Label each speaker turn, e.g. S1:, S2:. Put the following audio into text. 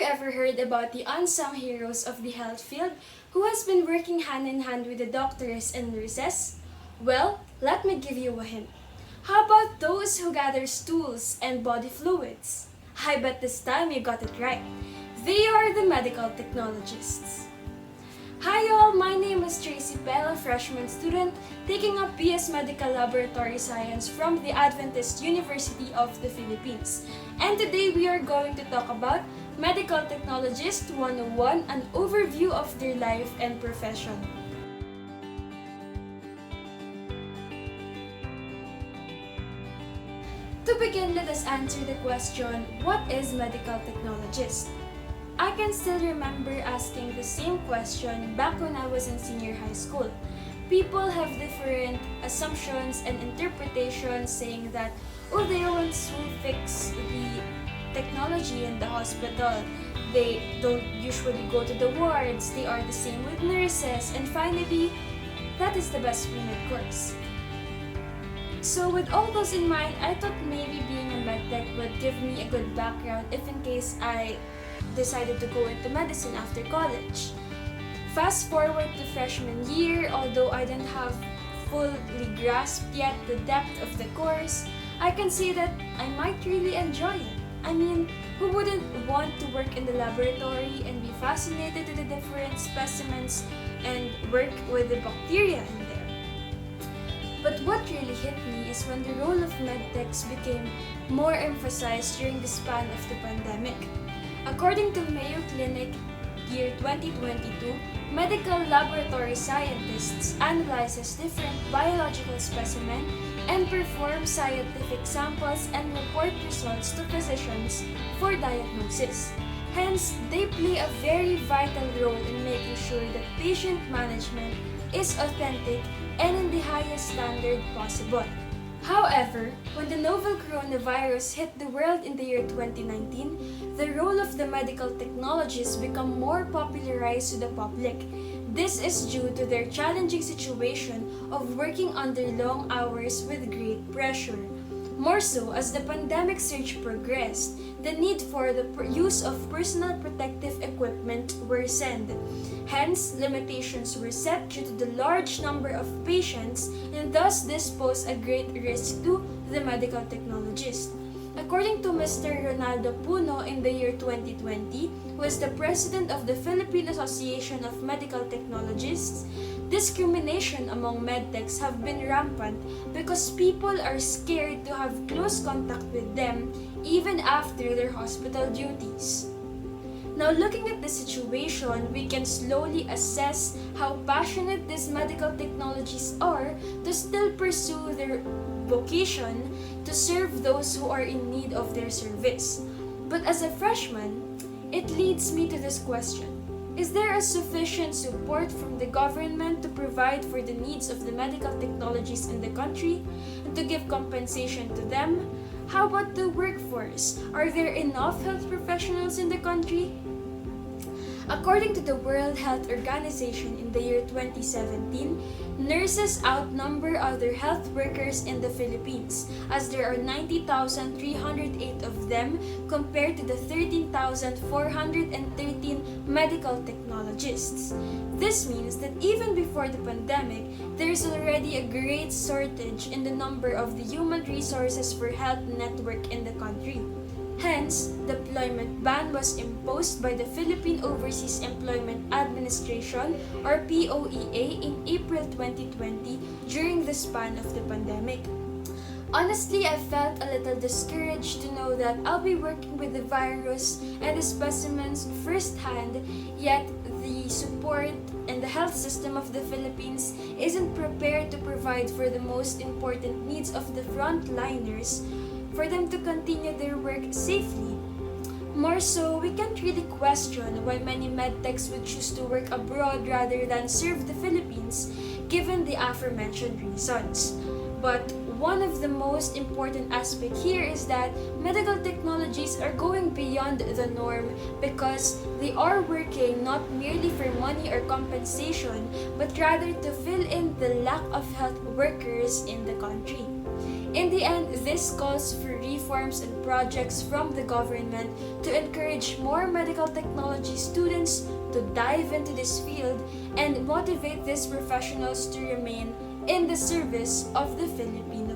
S1: ever heard about the unsung heroes of the health field who has been working hand in hand with the doctors and nurses? Well, let me give you a hint. How about those who gather stools and body fluids? I bet this time you got it right. They are the medical technologists. Hi all, my name is Tracy Bell, a freshman student taking up BS Medical Laboratory Science from the Adventist University of the Philippines. And today we are going to talk about Medical Technologist 101, an overview of their life and profession. To begin, let us answer the question, what is medical technologist? I can still remember asking the same question back when I was in senior high school. People have different assumptions and interpretations saying that, they are ones who fix the technology in the hospital. They don't usually go to the wards, they are the same with nurses, and finally, that is the best pre-med course. So with all those in mind, I thought maybe being a medtech would give me a good background if in case I decided to go into medicine after college. Fast forward to freshman year, although I didn't have fully grasped yet the depth of the course, I can say that I might really enjoy it. I mean, who wouldn't want to work in the laboratory and be fascinated with the different specimens and work with the bacteria in there? But what really hit me is when the role of medtechs became more emphasized during the span of the pandemic. According to Mayo Clinic year 2022, medical laboratory scientists analyzes different biological specimens and perform scientific samples and report results to physicians for diagnosis. Hence, they play a very vital role in making sure that patient management is authentic and in the highest standard possible. However, when the novel coronavirus hit the world in the year 2019, the role of the medical technologists became more popularized to the public. This is due to their challenging situation of working under long hours with great pressure. More so, as the pandemic surge progressed, the need for the use of personal protective equipment worsened. Hence, limitations were set due to the large number of patients, and thus this posed a great risk to the medical technologist. According to Mr. Ronaldo Puno in the year 2020, who is the president of the Philippine Association of Medical Technologists, discrimination among medtechs have been rampant because people are scared to have close contact with them even after their hospital duties. Now, looking at the situation, we can slowly assess how passionate these medical technologists are to still pursue their vocation to serve those who are in need of their service. But as a freshman, it leads me to this question. Is there a sufficient support from the government to provide for the needs of the medical technologists in the country and to give compensation to them? How about the workforce? Are there enough health professionals in the country? According to the World Health Organization in the year 2017, nurses outnumber other health workers in the Philippines, as there are 90,308 of them compared to the 13,413 medical technologists. This means that even before the pandemic, there is already a great shortage in the number of the human resources for health network in the country. Hence, the employment ban was imposed by the Philippine Overseas Employment Administration or POEA in April 2020 during the span of the pandemic. Honestly, I felt a little discouraged to know that I'll be working with the virus and the specimens firsthand, yet the support and the health system of the Philippines isn't prepared to provide for the most important needs of the frontliners for them to continue their work safely. More so, we can't really question why many medtechs would choose to work abroad rather than serve the Philippines, given the aforementioned reasons. But one of the most important aspects here is that medical technologies are going beyond the norm because they are working not merely for money or compensation, but rather to fill in the lack of health workers in the country. In the end, this calls for reforms and projects from the government to encourage more medical technology students to dive into this field and motivate these professionals to remain in the service of the Filipino